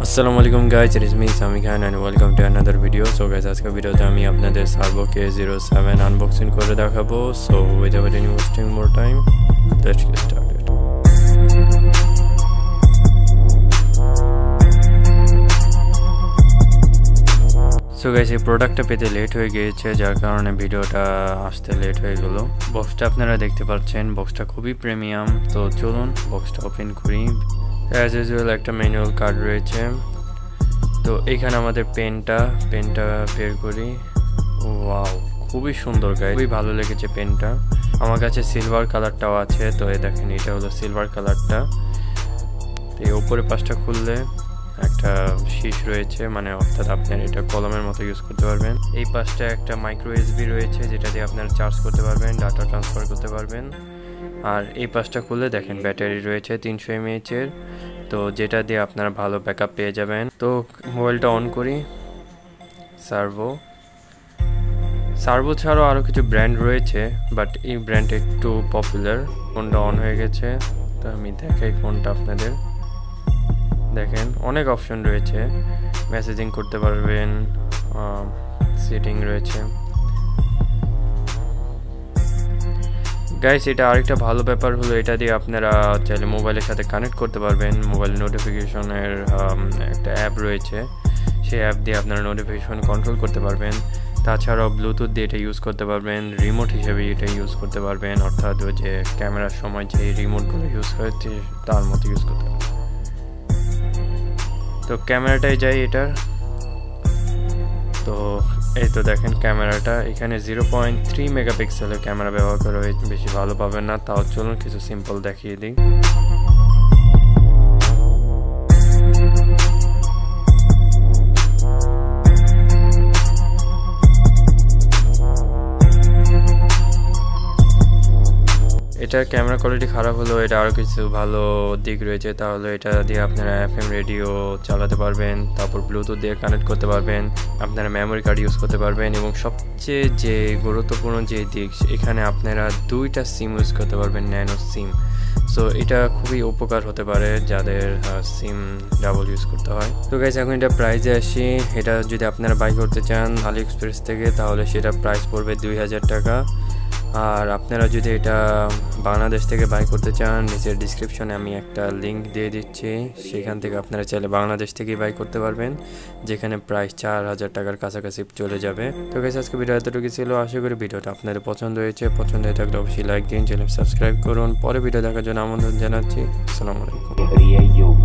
Assalamualaikum guys, it is me Shami and welcome to another video. So guys, আজকে ভিডিওতে আমি আপনাদের Servo k07 unboxing করে দেখাবো. So without any wasting more time, let's get started. So guys, এই প্রোডাক্টটা পেতে লেট হয়ে গিয়েছে, যার কারণে ভিডিওটা আসতে লেট হয়ে গেল. বক্সটা আপনারা দেখতে পাচ্ছেন, বক্সটা খুবই প্রিমিয়াম. তো চলুন বক্সটা ওপেন করি. অ্যাজ ইউজুয়াল একটা ম্যানুয়াল কার্ড রয়েছে. তো এখানে আমাদের পেনটা বের করি. ওয়াও, খুবই সুন্দর গাইস, খুবই ভালো লেগেছে পেনটা. আমার কাছে সিলভার কালারটাও আছে. তো এই দেখেন, এটা হলো সিলভার কালারটা. এই উপরে পাশটা খুললে একটা শীষ রয়েছে, মানে অর্থাৎ আপনার এটা কলমের মতো ইউজ করতে পারবেন. এই পাশটা একটা মাইক্রো এসবি রয়েছে, যেটা দিয়ে আপনারা চার্জ করতে পারবেন, ডাটা ট্রান্সফার করতে পারবেন. আর এই পাশটা খুলে দেখেন ব্যাটারি রয়েছে 300 mAh এর, তো যেটা দিয়ে আপনারা ভালো ব্যাকআপ পেয়ে যাবেন. তো মোবাইলটা অন করি. সার্ভো ছাড়াও আরও কিছু ব্র্যান্ড রয়েছে, বাট এই ব্র্যান্ড একটু পপুলার. ফোনটা অন হয়ে গেছে. তো আমি দেখাই ফোনটা আপনাদের. দেখেন অনেক অপশন রয়েছে, মেসেজিং করতে পারবেন, সেটিং রয়েছে. গাইস, এটা আরেকটা ভালো ব্যাপার হলো, এটা দিয়ে আপনারা চাইলে মোবাইলের সাথে কানেক্ট করতে পারবেন. মোবাইল নোটিফিকেশনের একটা অ্যাপ রয়েছে, সেই অ্যাপ দিয়ে আপনারা নোটিফিকেশন কন্ট্রোল করতে পারবেন. তাছাড়াও ব্লুটুথ দিয়ে এটা ইউজ করতে পারবেন, রিমোট হিসেবে এটা ইউজ করতে পারবেন, অর্থাৎ ওই যে ক্যামেরার সময় যে রিমোটগুলো ইউজ হয়েছে তার মতো ইউজ করতে পারবেন. তো ক্যামেরাটাই যাই এটার. তো এই তো দেখেন ক্যামেরাটা, এখানে 0.3 মেগাপিক্সেলের ক্যামেরা ব্যবহার করা হয়েছে. বেশি ভালো পাবেন না, তাও চলুন কিছু সিম্পল দেখিয়ে দিই. এটার ক্যামেরা কোয়ালিটি খারাপ হলেও এটা আরও কিছু ভালো দিক রয়েছে. তাহলে এটা দিয়ে আপনারা FM রেডিও চালাতে পারবেন, তারপর ব্লুটুথ দিয়ে কানেক্ট করতে পারবেন, আপনারা মেমোরি কার্ড ইউজ করতে পারবেন, এবং সবচেয়ে যে গুরুত্বপূর্ণ যে দিক, এখানে আপনারা 2টা সিম ইউজ করতে পারবেন, ন্যানো সিম. সো এটা খুবই উপকার হতে পারে যাদের সিম ডাবল ইউজ করতে হয়. তো গাইস, এখন এটা প্রাইসে আসি. এটা যদি আপনারা বাই করতে চান আলি এক্সপ্রেস থেকে, তাহলে সেটা প্রাইস পড়বে 2000 টাকা. আর আপনারা যদি এটা বাংলাদেশ থেকে বাই করতে চান, নিচের ডিসক্রিপশনে আমি একটা লিঙ্ক দিয়ে দিচ্ছি, সেখান থেকে আপনারা চাইলে বাংলাদেশ থেকেই বাই করতে পারবেন, যেখানে প্রাইস 4000 টাকার কাছাকাছি চলে যাবে. তো গাইস, আজকে ভিডিও এতটুকু ছিল. আশা করি ভিডিওটা আপনাদের পছন্দ হয়েছে. পছন্দ হয়ে থাকলে অবশ্যই লাইক দিন, চ্যানেল সাবস্ক্রাইব করুন. পরে ভিডিও দেখার জন্য আমন্ত্রণ জানাচ্ছি. আসসালামু আলাইকুম.